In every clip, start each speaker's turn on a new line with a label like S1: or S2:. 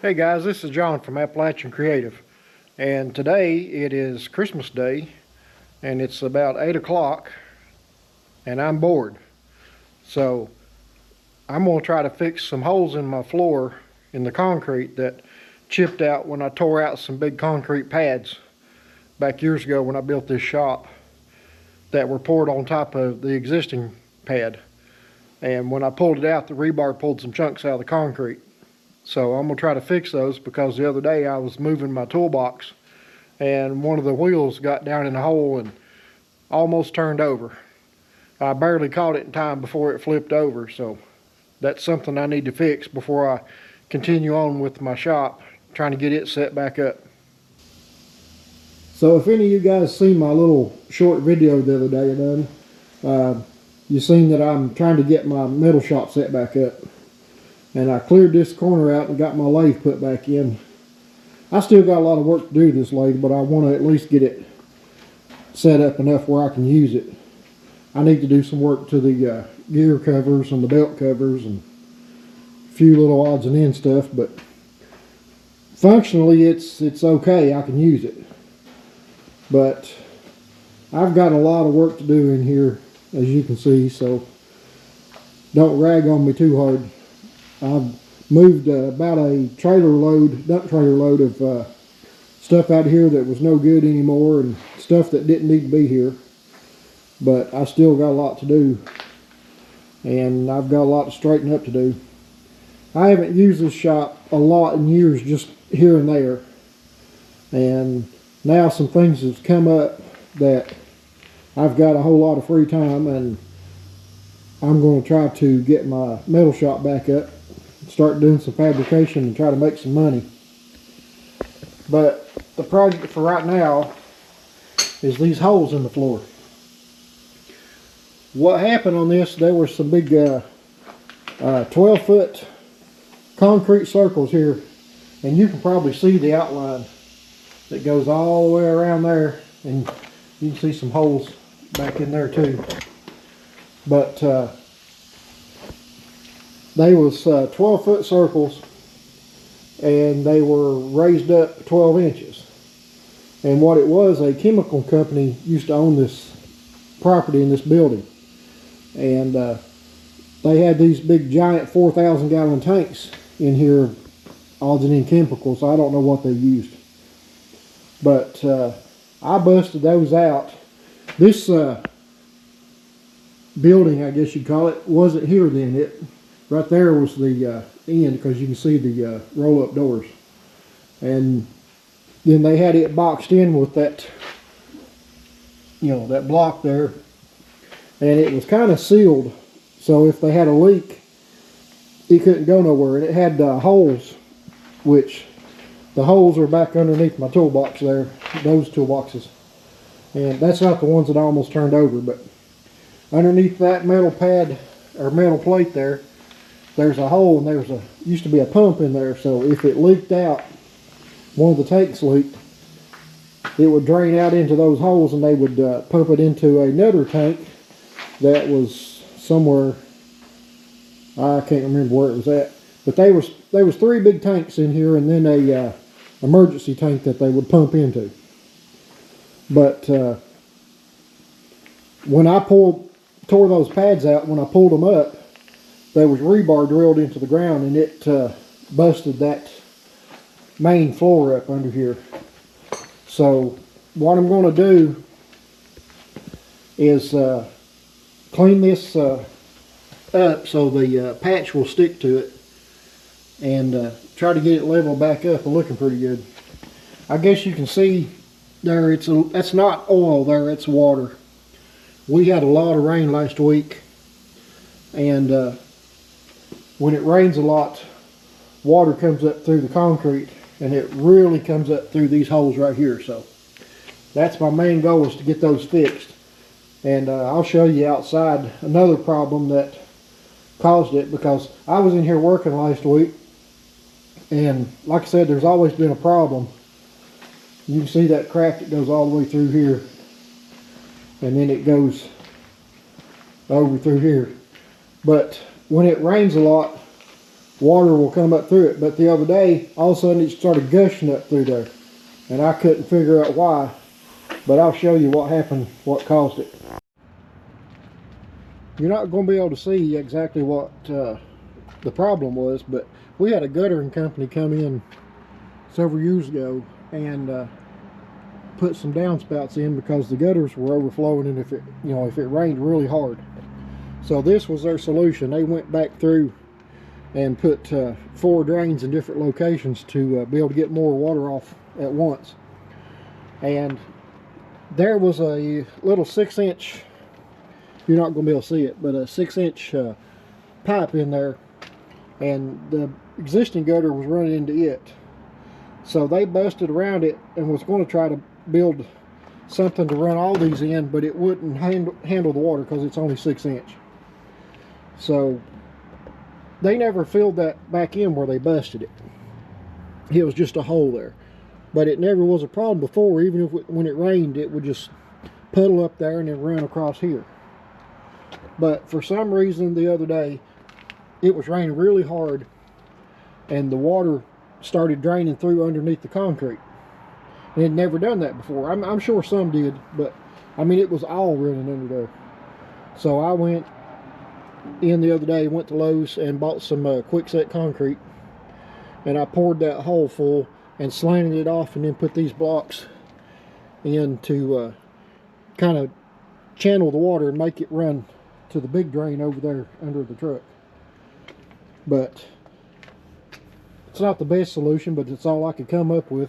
S1: Hey guys, this is John from Appalachian Creative, and today it is Christmas Day and it's about 8 o'clock and I'm bored. So I'm going to try to fix some holes in my floor in the concrete that chipped out when I tore out some big concrete pads back years ago when I built this shop that were poured on top of the existing pad. And when I pulled it out, the rebar pulled some chunks out of the concrete. So I'm going to try to fix those because the other day I was moving my toolbox and one of the wheels got down in the hole and almost turned over. I barely caught it in time before it flipped over, so that's something I need to fix before I continue on with my shop, trying to get it set back up. So if any of you guys seen my little short video the other day I done, you seen that I'm trying to get my metal shop set back up. And I cleared this corner out and got my lathe put back in. I still got a lot of work to do this lathe, but I want to at least get it set up enough where I can use it. I need to do some work to the gear covers and the belt covers and a few little odds and ends stuff, but functionally it's okay, I can use it. But I've got a lot of work to do in here, as you can see, so don't rag on me too hard. I've moved about a dump trailer load of stuff out here that was no good anymore and stuff that didn't need to be here. But I still got a lot to do, and I've got a lot to straighten up to do. I haven't used this shop a lot in years, just here and there. And now some things have come up that I've got a whole lot of free time, and I'm going to try to get my metal shop back up, start doing some fabrication and try to make some money. But the project for right now is these holes in the floor. What happened on this, there were some big 12-foot concrete circles here, and you can probably see the outline that goes all the way around there, and you can see some holes back in there too. But they was 12-foot circles, and they were raised up 12 inches. And what it was, a chemical company used to own this property in this building. And they had these big giant 4,000 gallon tanks in here, odds and end chemicals. I don't know what they used. But I busted those out. This building, I guess you'd call it, wasn't here then. Right there was the end, because you can see the roll-up doors. And then they had it boxed in with that, that block there. And it was kind of sealed, so if they had a leak, it couldn't go nowhere. And it had holes, which the holes are back underneath my toolbox there, those toolboxes. And that's not the ones that I almost turned over, but underneath that metal pad, or metal plate there, there's a hole, and used to be a pump in there, so if it leaked out, one of the tanks leaked, it would drain out into those holes, and they would pump it into another tank that was somewhere, I can't remember where it was at, but there was 3 big tanks in here, and then a emergency tank that they would pump into. But when I tore those pads out, when I pulled them up, there was rebar drilled into the ground, and it busted that main floor up under here. So what I'm going to do is clean this up so the patch will stick to it, and try to get it leveled back up and looking pretty good. I guess you can see there, that's not oil there, it's water. We had a lot of rain last week, and when it rains a lot, water comes up through the concrete, and it really comes up through these holes right here. So that's my main goal, is to get those fixed. And I'll show you outside another problem that caused it, because I was in here working last week, and like I said, there's always been a problem. You can see that crack that goes all the way through here, and then it goes over through here. But when it rains a lot, water will come up through it. But the other day, all of a sudden it started gushing up through there. And I couldn't figure out why. But I'll show you what happened, what caused it. You're not going to be able to see exactly what the problem was, but we had a guttering company come in several years ago and put some downspouts in because the gutters were overflowing, and if it rained really hard. So this was their solution. They went back through and put 4 drains in different locations to be able to get more water off at once. And there was a little 6-inch, you're not going to be able to see it, but a 6-inch pipe in there, and the existing gutter was running into it. So they busted around it and was going to try to build something to run all these in, but it wouldn't handle the water because it's only 6-inch. So they never filled that back in where they busted it. It was just a hole there. But it never was a problem before. Even if when it rained, it would just puddle up there and then run across here. But for some reason the other day, it was raining really hard and the water started draining through underneath the concrete. And it had never done that before. I'm sure some did, but I mean, it was all running under there. So I went in the other day, went to Lowe's and bought some quick-set concrete, and I poured that hole full and slanted it off, and then put these blocks in to kind of channel the water and make it run to the big drain over there under the truck. But it's not the best solution, but it's all I could come up with.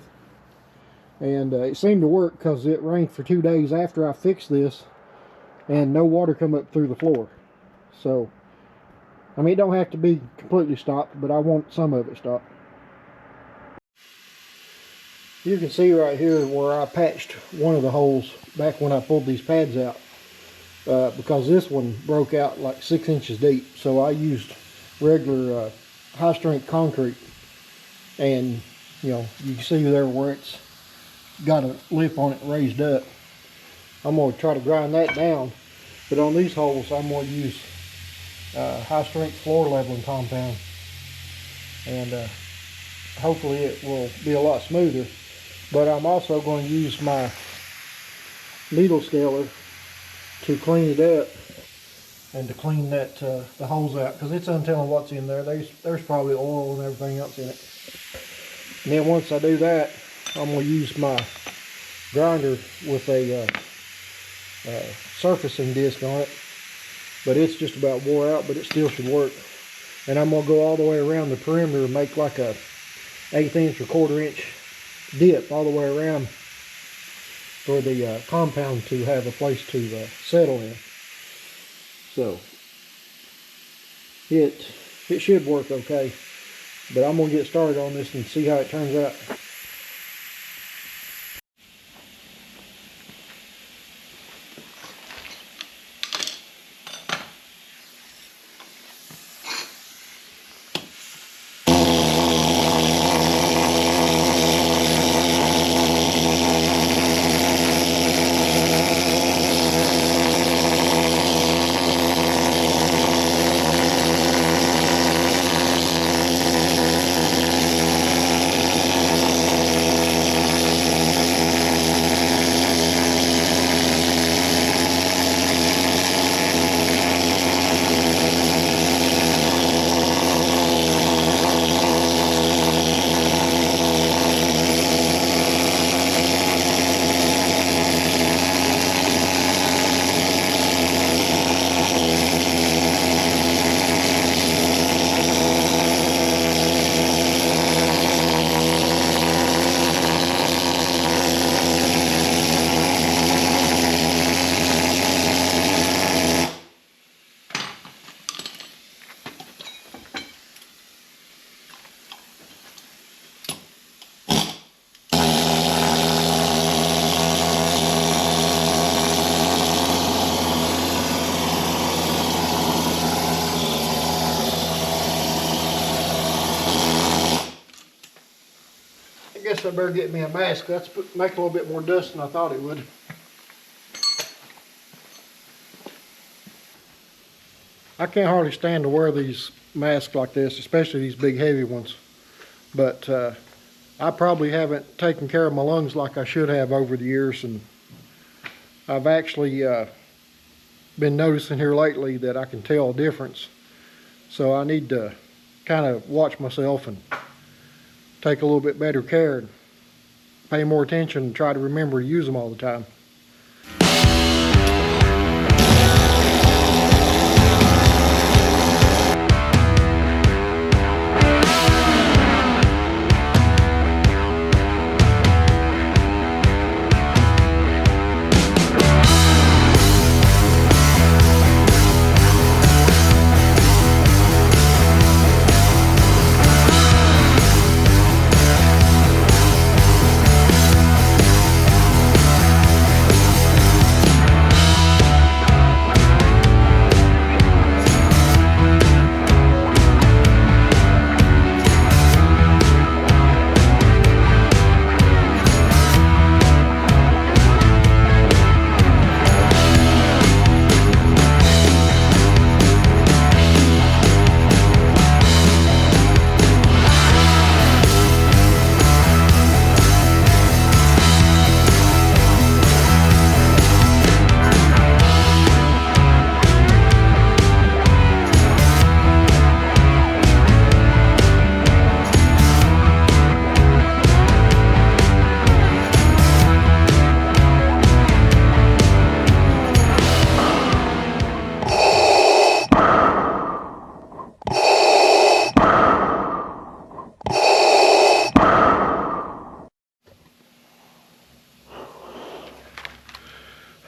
S1: And it seemed to work because it rained for 2 days after I fixed this and no water come up through the floor. So, I mean, it don't have to be completely stopped, but I want some of it stopped. You can see right here where I patched one of the holes back when I pulled these pads out, because this one broke out like 6 inches deep. So I used regular high strength concrete, and you can see there where it's got a lip on it raised up. I'm going to try to grind that down, but on these holes I'm going to use high strength floor leveling compound, and hopefully it will be a lot smoother. But I'm also going to use my needle scaler to clean it up and to clean that the holes out, because it's untelling what's in there. There's probably oil and everything else in it. And then once I do that, I'm going to use my grinder with a surfacing disc on it, but it's just about wore out, but it still should work. And I'm going to go all the way around the perimeter and make like a 1/8 inch or 1/4 inch dip all the way around for the compound to have a place to settle in. So it should work okay, but I'm going to get started on this and see how it turns out. I guess I better get me a mask. That's make a little bit more dust than I thought it would. I can't hardly stand to wear these masks like this, especially these big heavy ones. But I probably haven't taken care of my lungs like I should have over the years, and I've actually been noticing here lately that I can tell a difference. So I need to kind of watch myself and take a little bit better care and pay more attention and try to remember to use them all the time.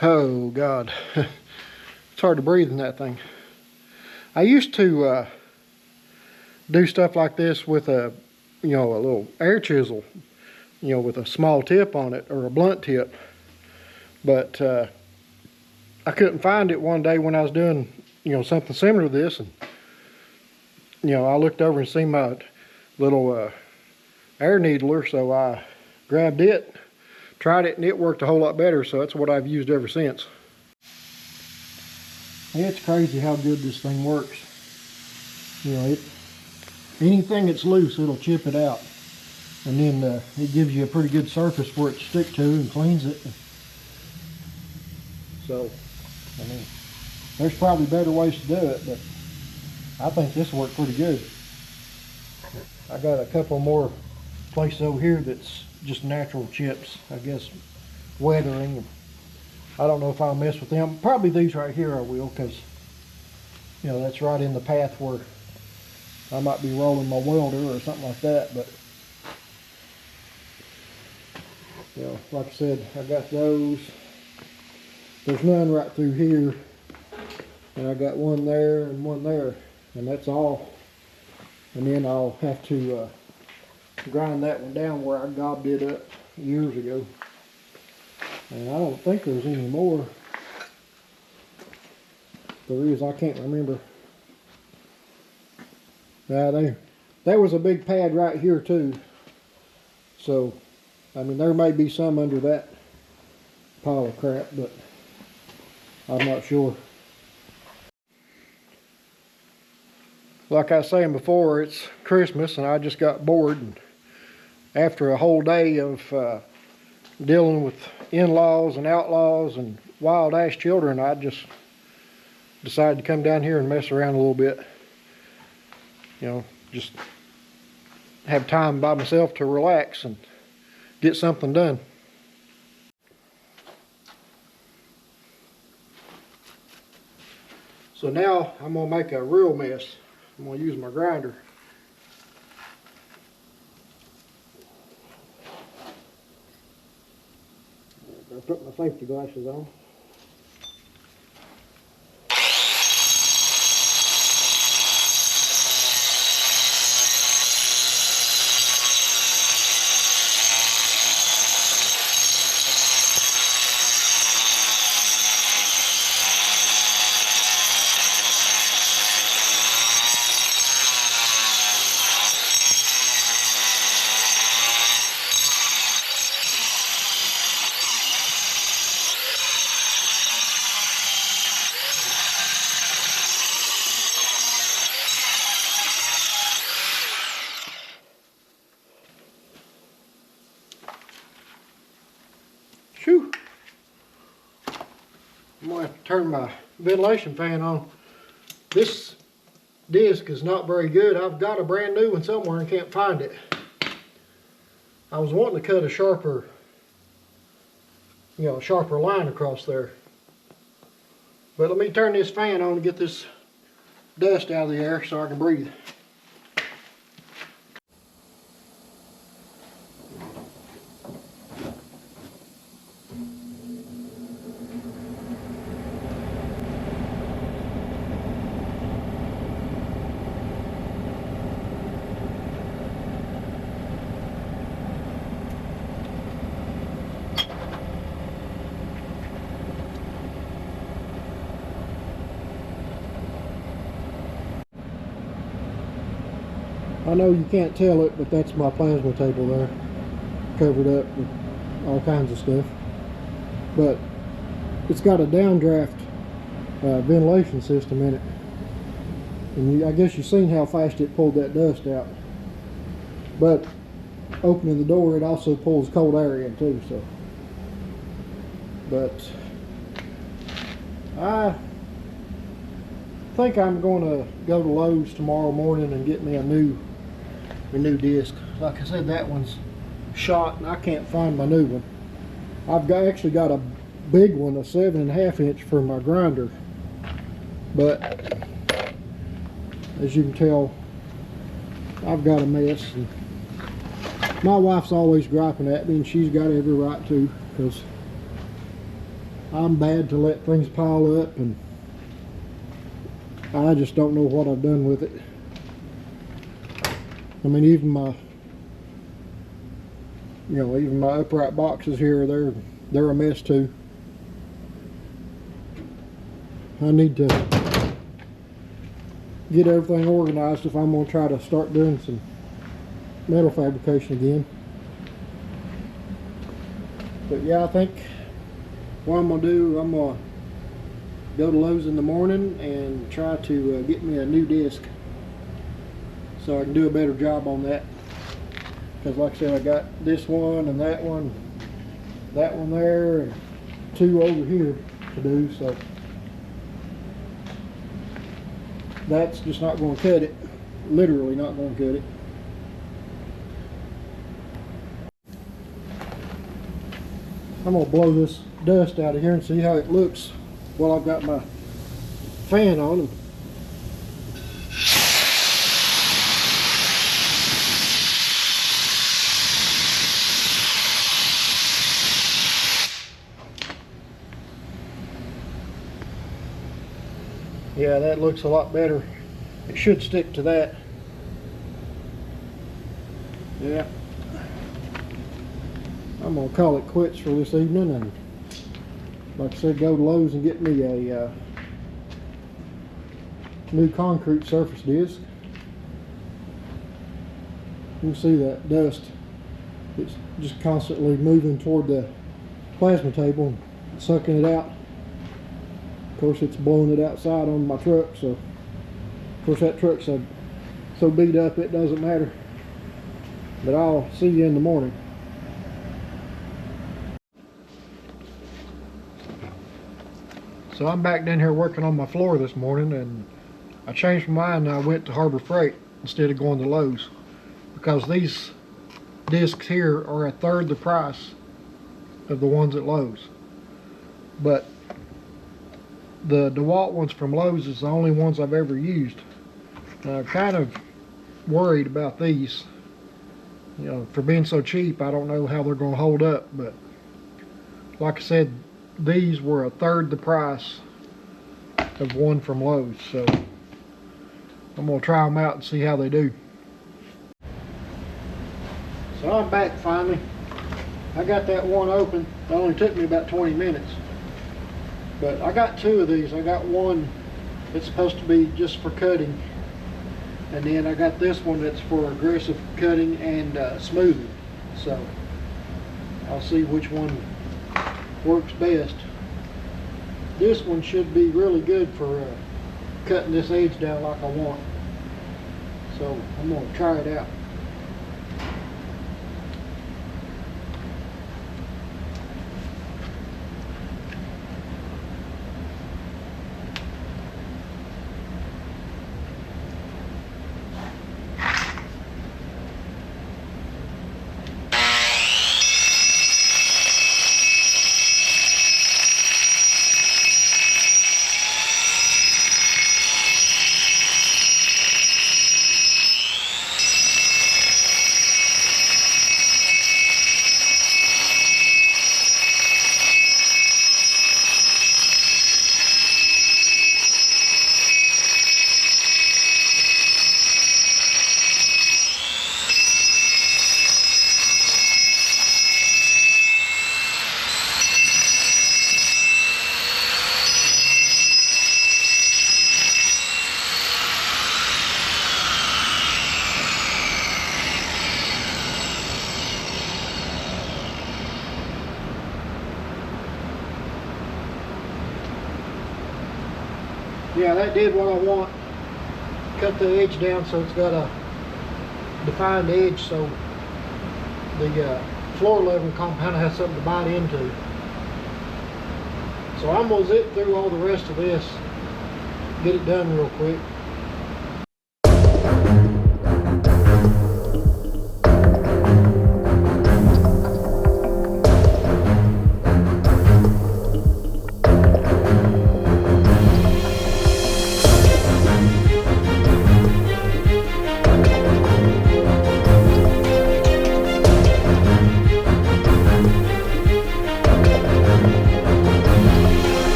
S1: Oh God, it's hard to breathe in that thing. I used to do stuff like this with a little air chisel, with a small tip on it or a blunt tip. But I couldn't find it one day when I was doing, something similar to this, and I looked over and seen my little air needler, so I grabbed it. Tried it and it worked a whole lot better, so that's what I've used ever since. It's crazy how good this thing works. Anything that's loose, it'll chip it out. And then it gives you a pretty good surface for it to stick to and cleans it. So, there's probably better ways to do it, but I think this worked pretty good. I got a couple more places over here that's just natural chips, I guess, weathering. I don't know if I'll mess with them. Probably these right here I will, because that's right in the path where I might be rolling my welder or something like that. But like I said, I got those. There's none right through here, and I got one there and one there, and that's all. And then I'll have to grind that one down where I gobbed it up years ago. And I don't think there's any more. There is, I can't remember. There was a big pad right here too. So, there may be some under that pile of crap, but I'm not sure. Like I was saying before, it's Christmas and I just got bored. And after a whole day of dealing with in-laws and outlaws and wild-ass children, I just decided to come down here and mess around a little bit. Just have time by myself to relax and get something done. So now I'm going to make a real mess. I'm going to use my grinder. I put my safety glasses on. turn my ventilation fan on. This disc is not very good. I've got a brand new one somewhere and can't find it. I was wanting to cut a sharper, sharper line across there. But let me turn this fan on to get this dust out of the air so I can breathe. I know you can't tell it, but that's my plasma table there, covered up with all kinds of stuff. But it's got a downdraft ventilation system in it, and I guess you've seen how fast it pulled that dust out. But opening the door, it also pulls cold air in too. So, but I think I'm going to go to Lowe's tomorrow morning and get me a new disc. Like I said, that one's shot and I can't find my new one. I've actually got a big one, a 7.5 inch for my grinder, but as you can tell, I've got a mess. And my wife's always griping at me, and she's got every right to, because I'm bad to let things pile up, and I just don't know what I've done with it. I mean, even my upright boxes here, they're a mess too. I need to get everything organized if I'm going to try to start doing some metal fabrication again. But yeah, I think what I'm going to do, I'm going to go to Lowe's in the morning and try to get me a new disc so I can do a better job on that. Because like I said, I got this one and that one there, and 2 over here to do, so that's just not going to cut it. Literally not going to cut it. I'm going to blow this dust out of here and see how it looks while I've got my fan on. Yeah, that looks a lot better. It should stick to that. Yeah. I'm going to call it quits for this evening, and like I said, go to Lowe's and get me a new concrete surface disc. You can see that dust. It's just constantly moving toward the plasma table and sucking it out. Of course, it's blowing it outside on my truck, so of course that truck's so beat up it doesn't matter. But I'll see you in the morning. So I'm back down here working on my floor this morning, and I changed my mind and I went to Harbor Freight instead of going to Lowe's, because these discs here are 1/3 the price of the ones at Lowe's. But the DeWalt ones from Lowe's is the only ones I've ever used. And I'm kind of worried about these. For being so cheap, I don't know how they're going to hold up. But like I said, these were 1/3 the price of one from Lowe's. So I'm going to try them out and see how they do. So I'm back finally. I got that one open. It only took me about 20 minutes. But I got 2 of these. I got one that's supposed to be just for cutting, and then I got this one that's for aggressive cutting and smoothing. So I'll see which one works best. This one should be really good for cutting this edge down like I want. So I'm going to try it out. Yeah, that did what I want. Cut the edge down so it's got a defined edge, so the floor leveling compound has something to bite into. So I'm going to zip through all the rest of this, get it done real quick.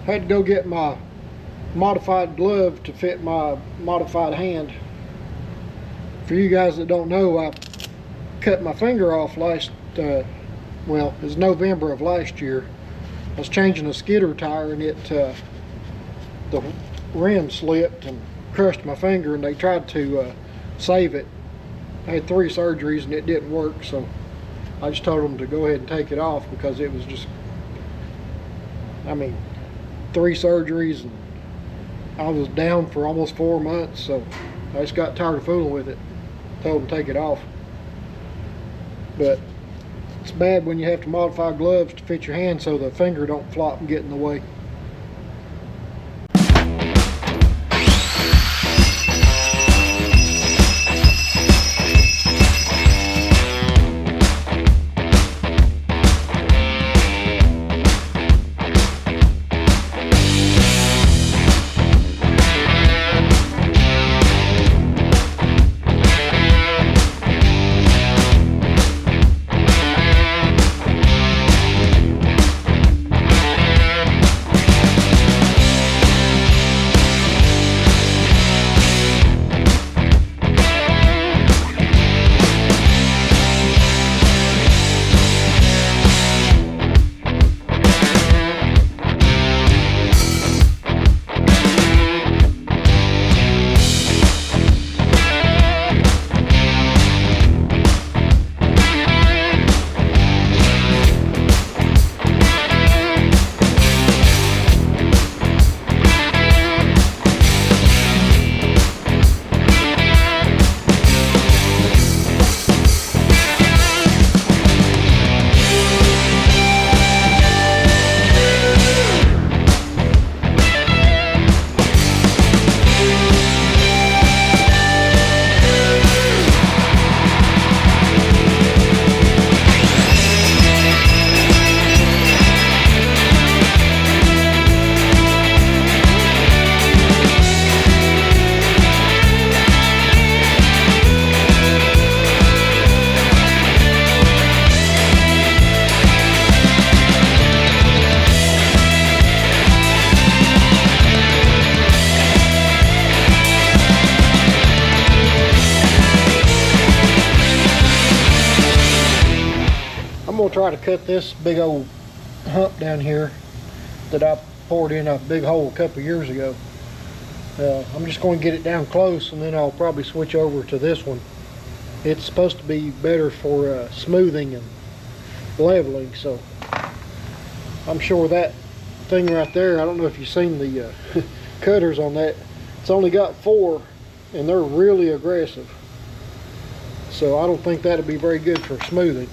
S1: I had to go get my modified glove to fit my modified hand. For you guys that don't know, I cut my finger off last, well, it was November of last year. I was changing a skidder tire and the rim slipped and crushed my finger, and they tried to save it. I had 3 surgeries and it didn't work, so I just told them to go ahead and take it off because it was just, I mean, 3 surgeries and I was down for almost 4 months, so I just got tired of fooling with it. Told them to take it off. But it's bad when you have to modify gloves to fit your hand so the finger don't flop and get in the way. I'm gonna try to cut this big old hump down here that I poured in a big hole a couple years ago. I'm just going to get it down close, and then I'll probably switch over to this one. It's supposed to be better for smoothing and leveling, so I'm sure that thing right there, I don't know if you've seen the cutters on that. It's only got 4 and they're really aggressive, so I don't think that'll be very good for smoothing.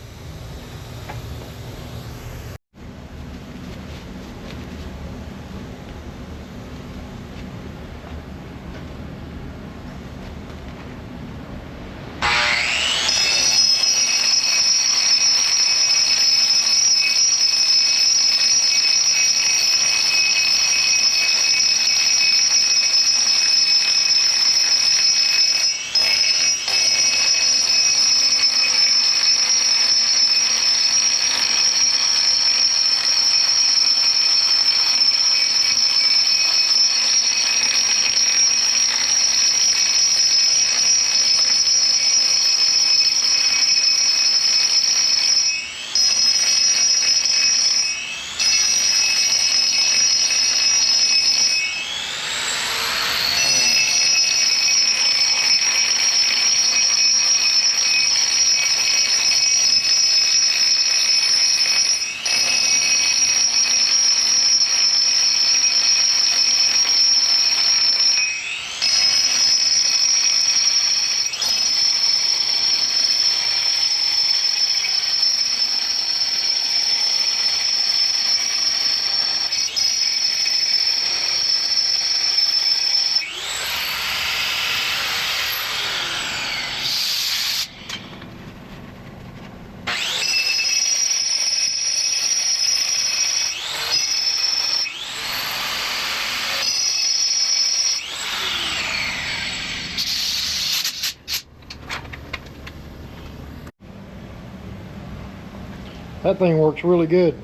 S1: That thing works really good.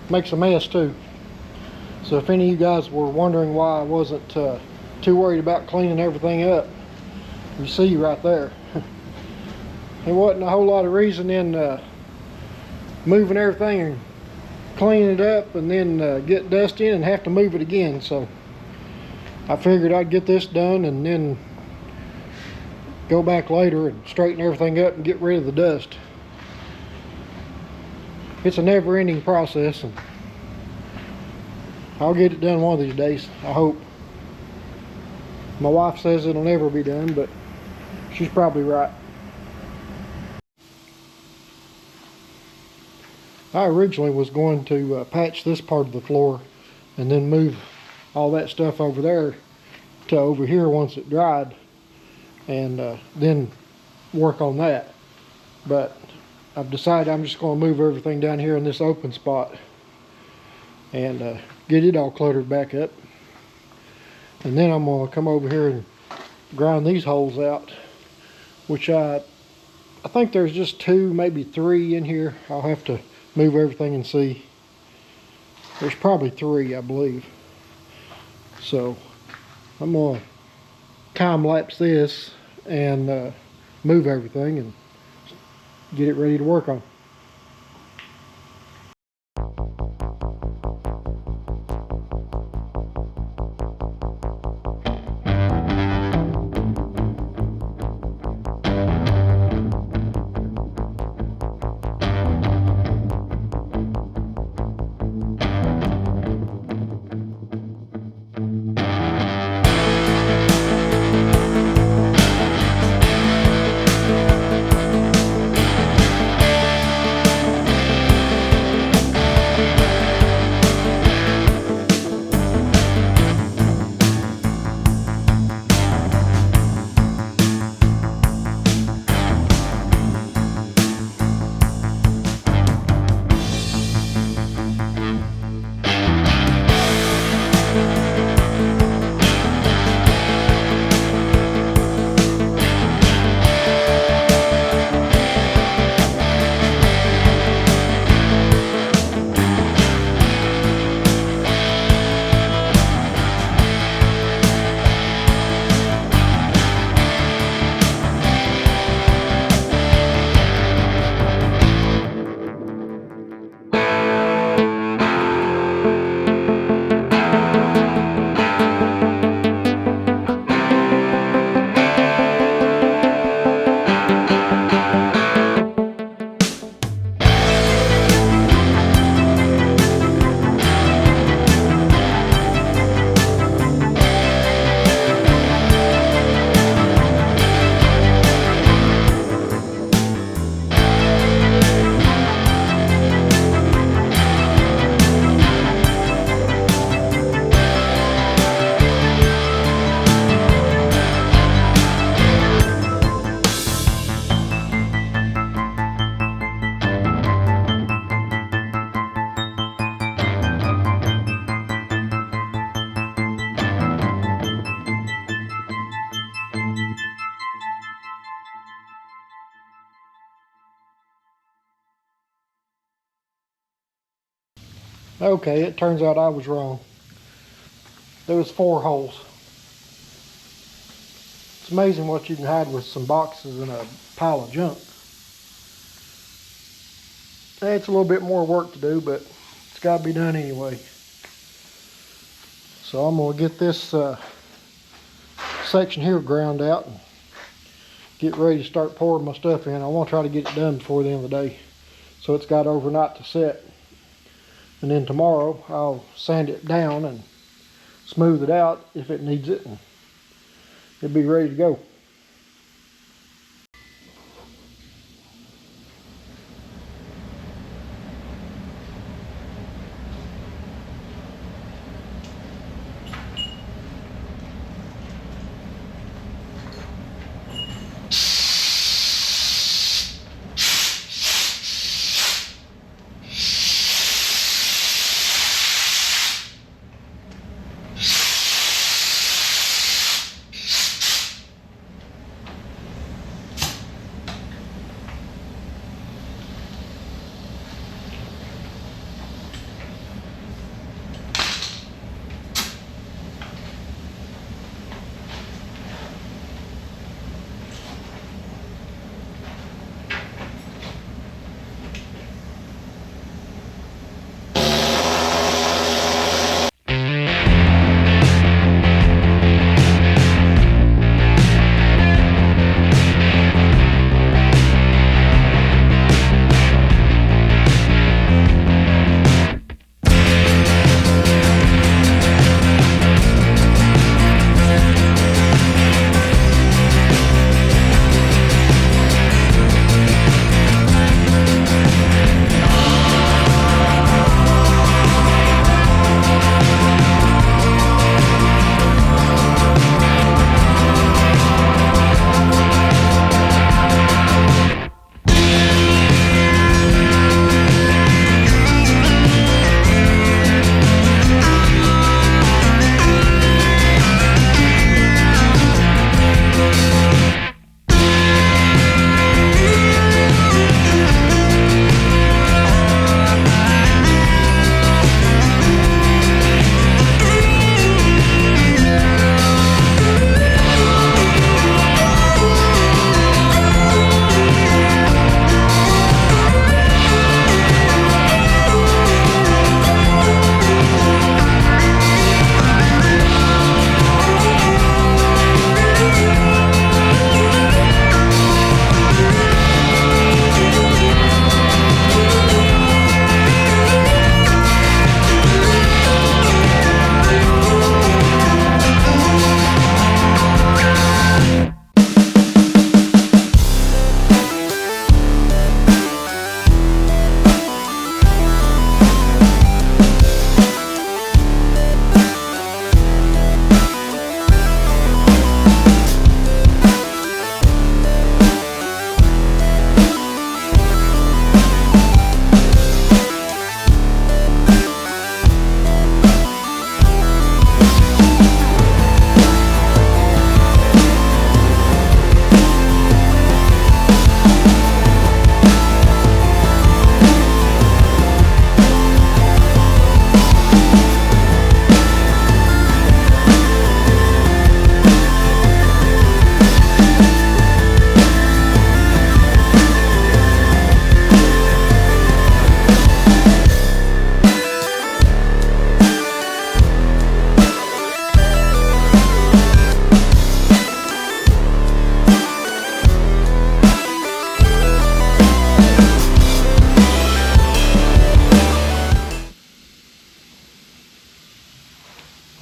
S1: Makes a mess too. So if any of you guys were wondering why I wasn't too worried about cleaning everything up, you see right there. There wasn't a whole lot of reason in moving everything and cleaning it up and then get dust in and have to move it again. So I figured I'd get this done and then go back later and straighten everything up and get rid of the dust. It's a never-ending process, and I'll get it done one of these days, I hope. My wife says it'll never be done, but she's probably right. I originally was going to patch this part of the floor and then move all that stuff over there to over here once it dried, and then work on that. But I've decided I'm just going to move everything down here in this open spot and get it all cluttered back up. And then I'm going to come over here and grind these holes out, which I think there's just 2, maybe 3 in here. I'll have to move everything and see. There's probably 3, I believe. So I'm going to time lapse this and move everything and get it ready to work on. Okay, it turns out I was wrong. There was 4 holes. It's amazing what you can hide with some boxes and a pile of junk. It's a little bit more work to do, but it's got to be done anyway. So I'm going to get this section here ground out and get ready to start pouring my stuff in. I want to try to get it done before the end of the day, so it's got overnight to set. And then tomorrow I'll sand it down and smooth it out if it needs it, and it'll be ready to go.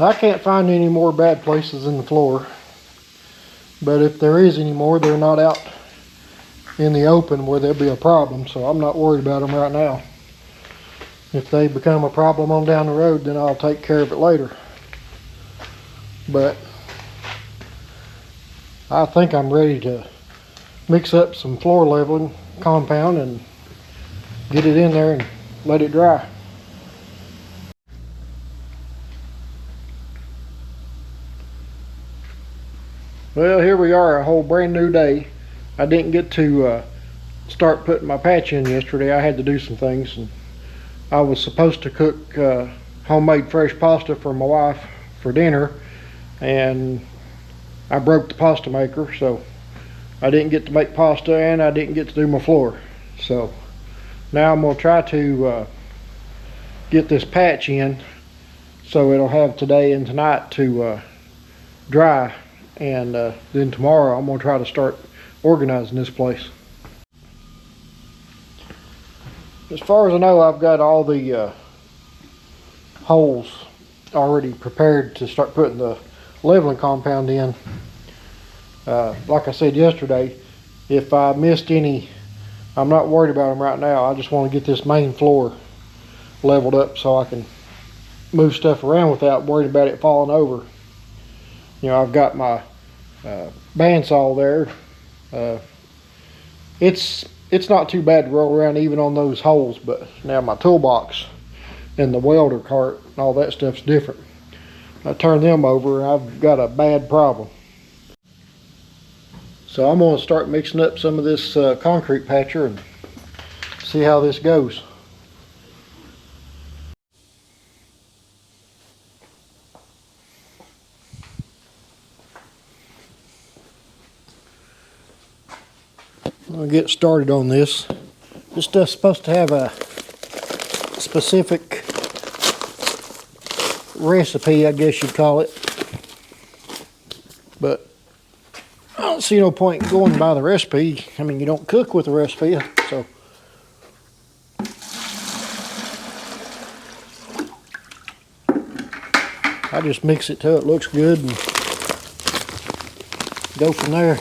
S1: I can't find any more bad places in the floor, but if there is any more, they're not out in the open where there'll be a problem, so I'm not worried about them right now. If they become a problem on down the road, then I'll take care of it later. But I think I'm ready to mix up some floor leveling compound and get it in there and let it dry. Well, here we are, a whole brand new day. I didn't get to start putting my patch in yesterday. I had to do some things, and I was supposed to cook homemade fresh pasta for my wife for dinner, and I broke the pasta maker, so I didn't get to make pasta and I didn't get to do my floor. So now I'm going to try to get this patch in so it'll have today and tonight to dry, and then tomorrow I'm going to try to start organizing this place. As far as I know, I've got all the holes already prepared to start putting the leveling compound in. Like I said yesterday, if I missed any, I'm not worried about them right now. I just want to get this main floor leveled up so I can move stuff around without worrying about it falling over. You know, I've got my bandsaw there. It's not too bad to roll around even on those holes, but now my toolbox and the welder cart and all that stuff's different. I turn them over and I've got a bad problem. So I'm going to start mixing up some of this concrete patcher and see how this goes. I'll get started on this. This stuff's supposed to have a specific recipe, I guess you'd call it, but I don't see no point in going by the recipe. I mean, you don't cook with the recipe, so I just mix it till it looks good and go from there.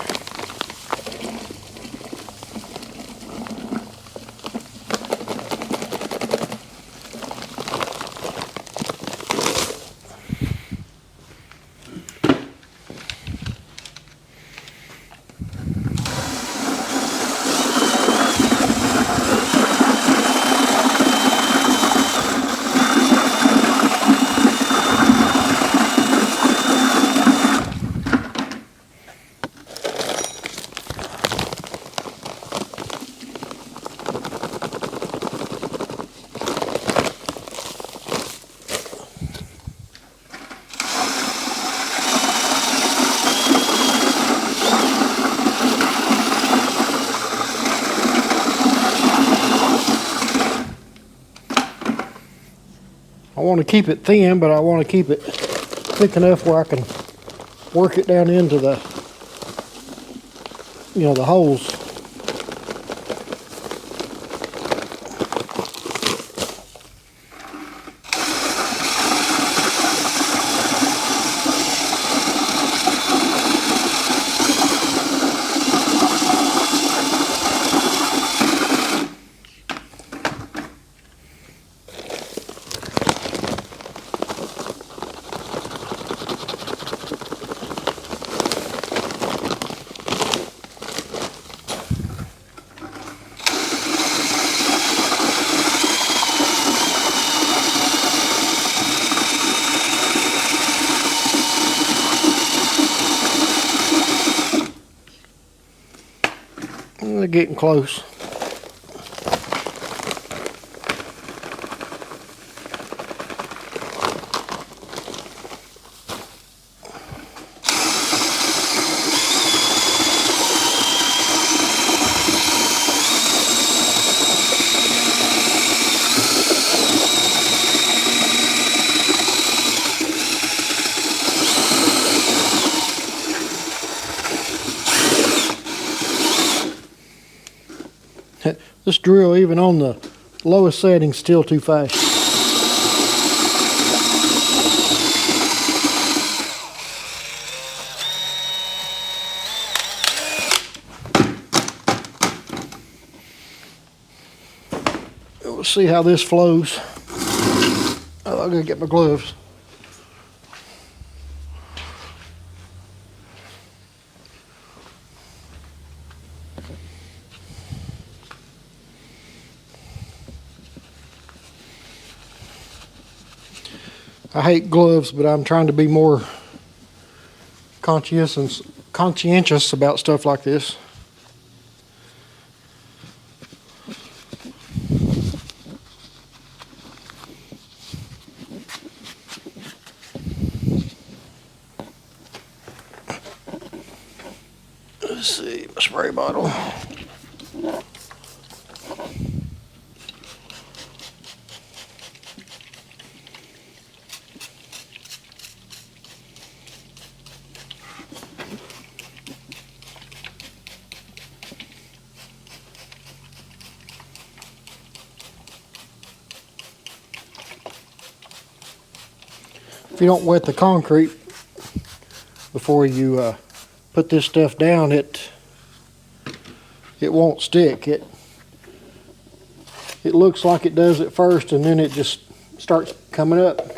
S1: I want to keep it thin, but I want to keep it thick enough where I can work it down into the, the holes. They're getting close. This drill, even on the lowest setting, still too fast. Let's see how this flows. Oh, I gotta get my gloves. I hate gloves, but I'm trying to be more conscientious about stuff like this. Let's see, my spray bottle. If you don't wet the concrete before you put this stuff down, it won't stick. It looks like it does at first, and then it just starts coming up.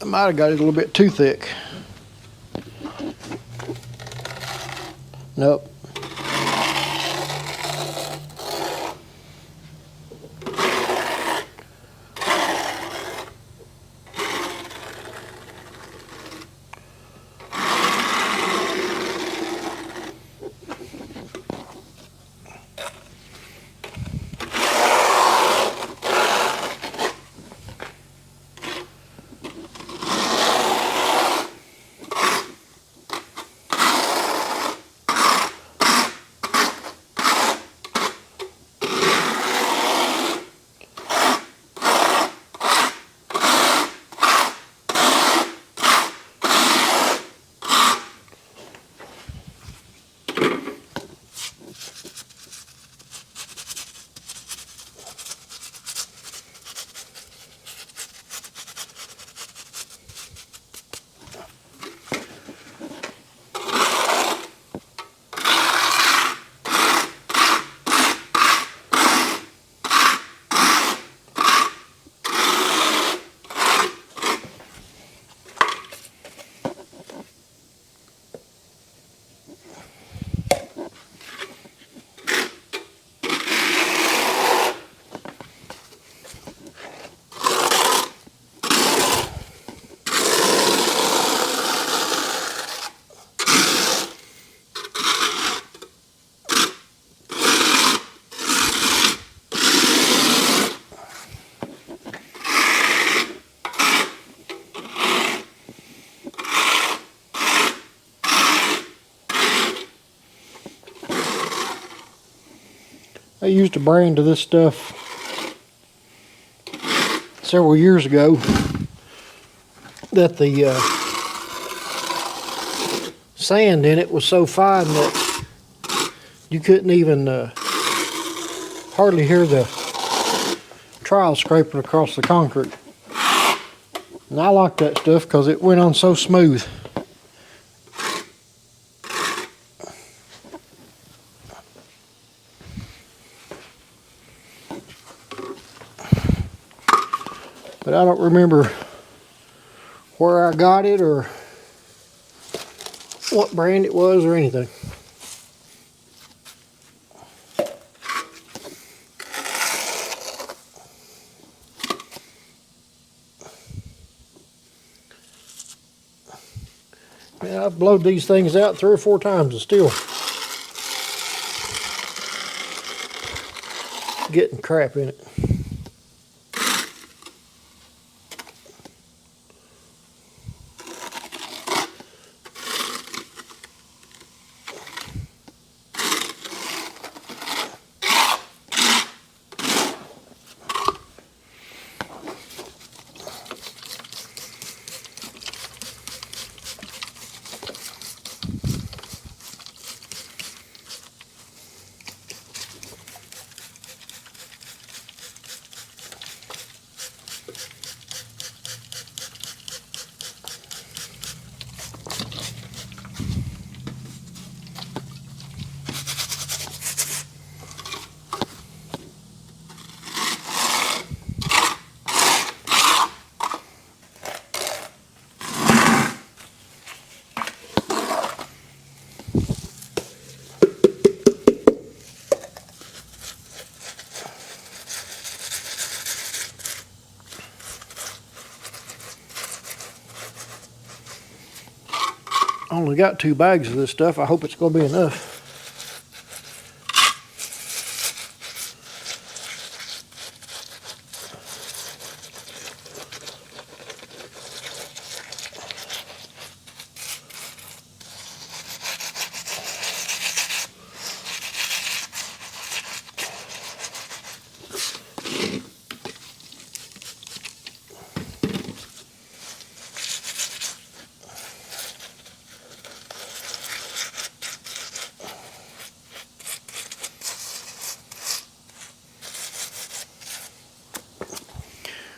S1: I might have got it a little bit too thick. Nope. I used a brand of this stuff several years ago that the sand in it was so fine that you couldn't even hardly hear the trowel scraping across the concrete. And I like that stuff because it went on so smooth. But I don't remember where I got it or what brand it was or anything. Man, I've blowed these things out 3 or 4 times and still getting crap in it. I only got 2 bags of this stuff. I hope it's going to be enough.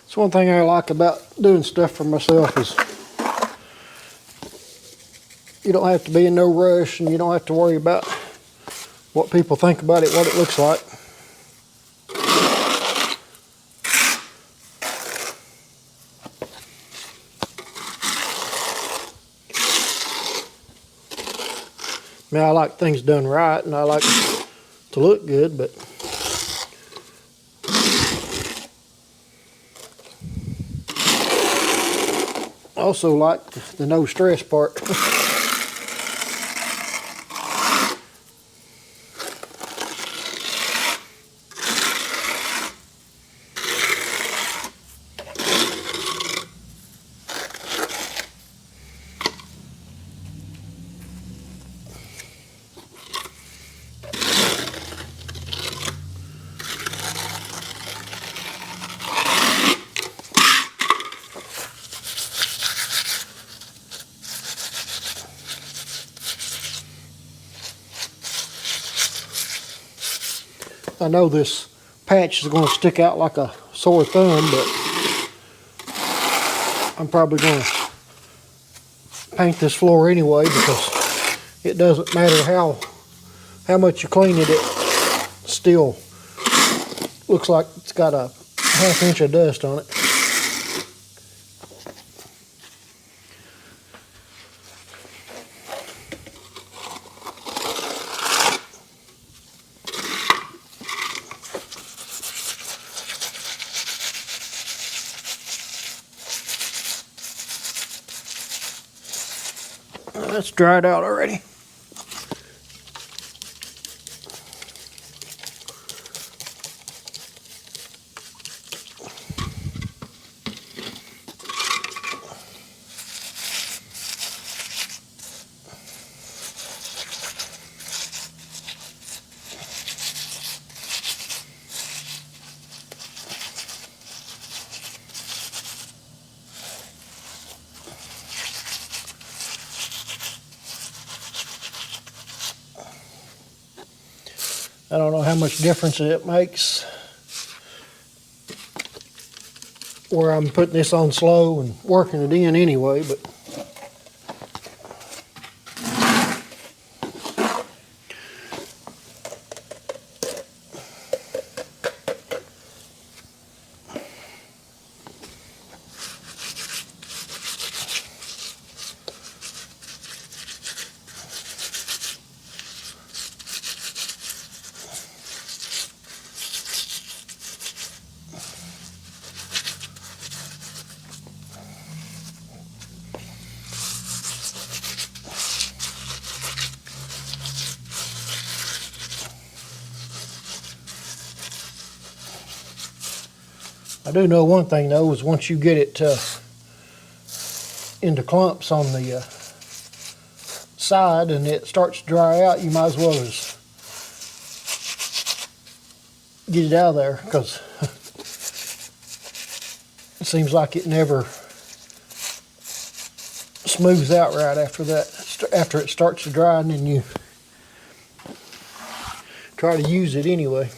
S1: It's one thing I like about doing stuff for myself is you don't have to be in no rush, and you don't have to worry about what people think about it, what it looks like. I mean, I like things done right, and I like to look good, but I also like the no stress part. I know this patch is going to stick out like a sore thumb, but I'm probably going to paint this floor anyway, because it doesn't matter how much you clean it, it still looks like it's got a ½ inch of dust on it. That's dried out already. I don't know how much difference it makes where I'm putting this on slow and working it in anyway, but I do know one thing though, is once you get it into clumps on the side and it starts to dry out, you might as well just get it out of there, because it seems like it never smooths out right after that, after it starts to dry, and then you try to use it anyway.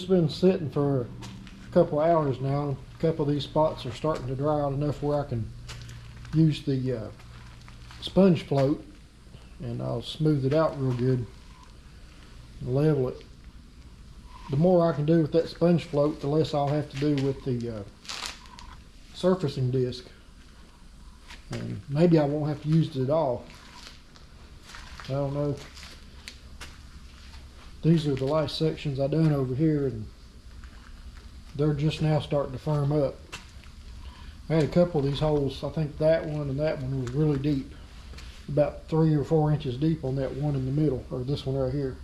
S1: it's been sitting for a couple hours now. A couple of these spots are starting to dry out enough where I can use the sponge float, and I'll smooth it out real good and level it. The more I can do with that sponge float, the less I'll have to do with the surfacing disc, and maybe I won't have to use it at all. I don't know. These are the last sections I done over here, and they're just now starting to firm up. I had a couple of these holes. I think that one and that one was really deep, about 3 or 4 inches deep on that one in the middle, or this one right here.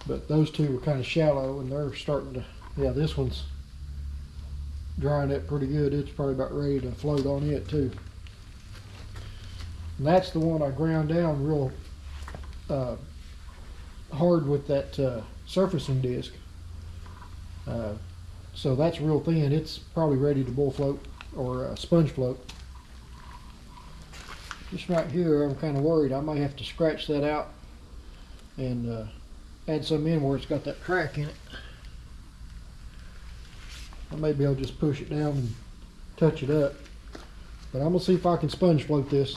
S1: But those two were kind of shallow, and they're starting to, yeah, this one's drying up pretty good. It's probably about ready to float on it too. And that's the one I ground down real hard with that surfacing disc. So that's real thin. It's probably ready to bull float or sponge float. Just right here, I'm kind of worried. I might have to scratch that out and add some in where it's got that crack in it. Or maybe I'll just push it down and touch it up. But I'm gonna see if I can sponge float this.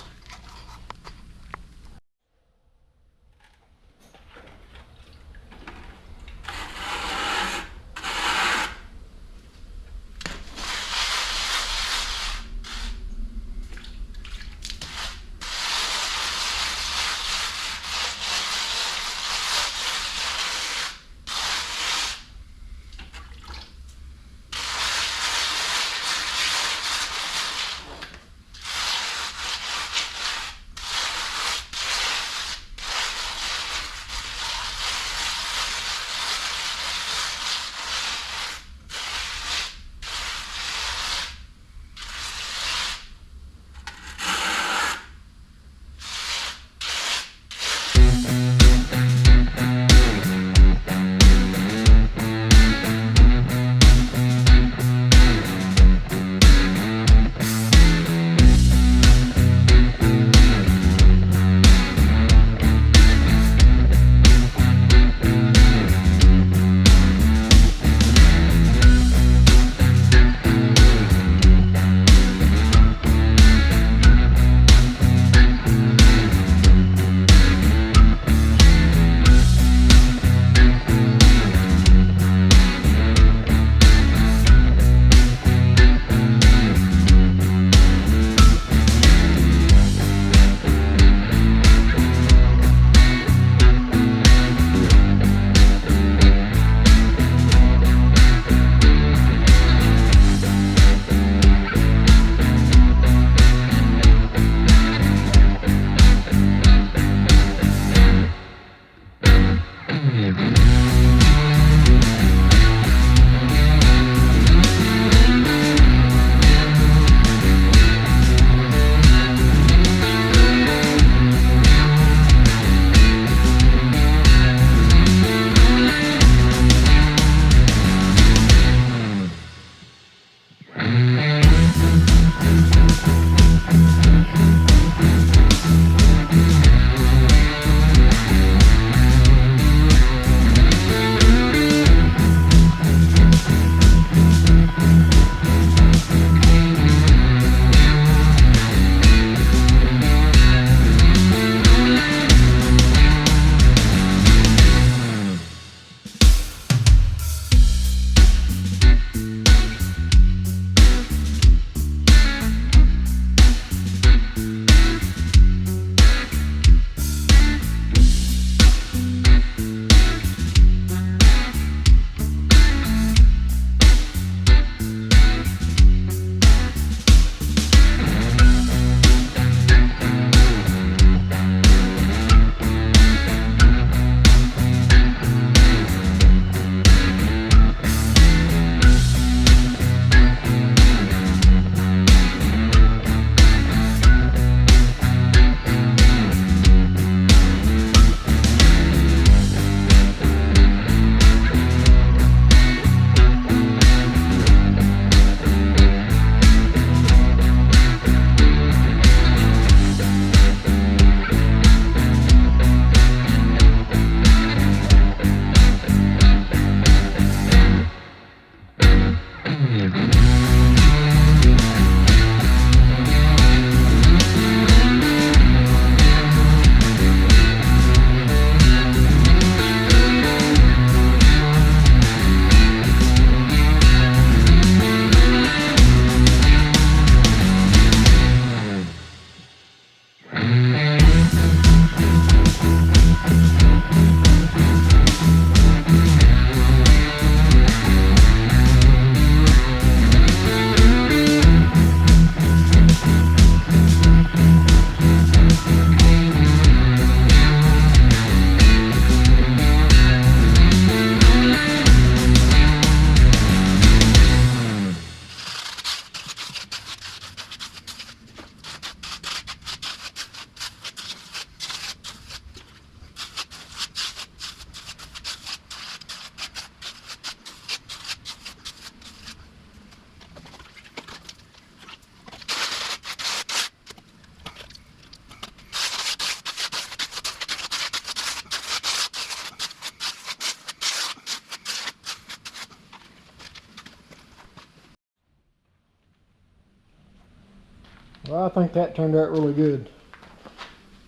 S1: Well, I think that turned out really good.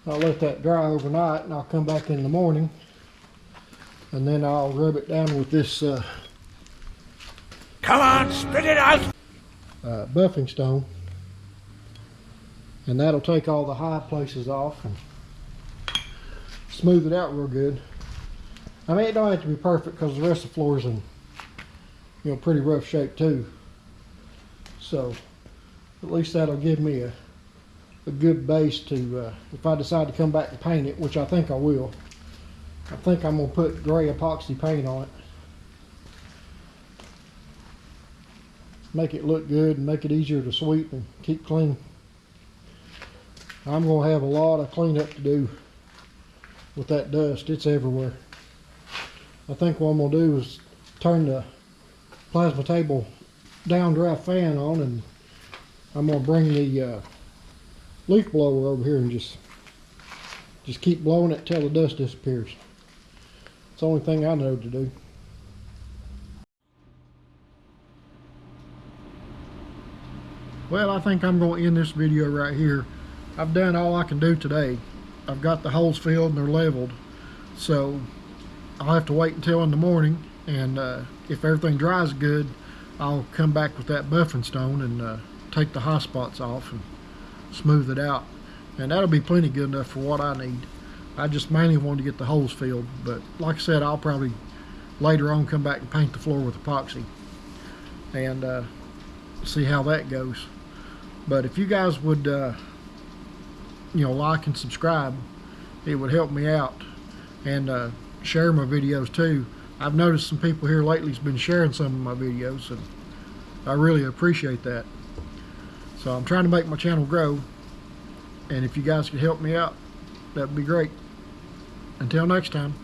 S1: I'll let that dry overnight and I'll come back in the morning and then I'll rub it down with this
S2: come on, spit it out!
S1: buffing stone, and that'll take all the high places off and smooth it out real good. I mean, it don't have to be perfect because the rest of the floor's in, you know, pretty rough shape too. So at least that'll give me a good base to, if I decide to come back and paint it, which I think I will. I think I'm going to put gray epoxy paint on it. Make it look good and make it easier to sweep and keep clean. I'm going to have a lot of cleanup to do with that dust. It's everywhere. I think what I'm going to do is turn the plasma table down draft fan on, and I'm going to bring the leaf blower over here and just keep blowing it till the dust disappears. It's the only thing I know to do. Well, I think I'm going to end this video right here. I've done all I can do today. I've got the holes filled and they're leveled, so I'll have to wait until in the morning, and if everything dries good, I'll come back with that buffing stone and take the high spots off and smooth it out, and that'll be plenty good enough for what I need. I just mainly wanted to get the holes filled, but like I said, I'll probably later on come back and paint the floor with epoxy and see how that goes. But if you guys would you know, like and subscribe, it would help me out, and share my videos too. I've noticed some people here lately has been sharing some of my videos, and I really appreciate that. So I'm trying to make my channel grow, and if you guys could help me out, that would be great. Until next time.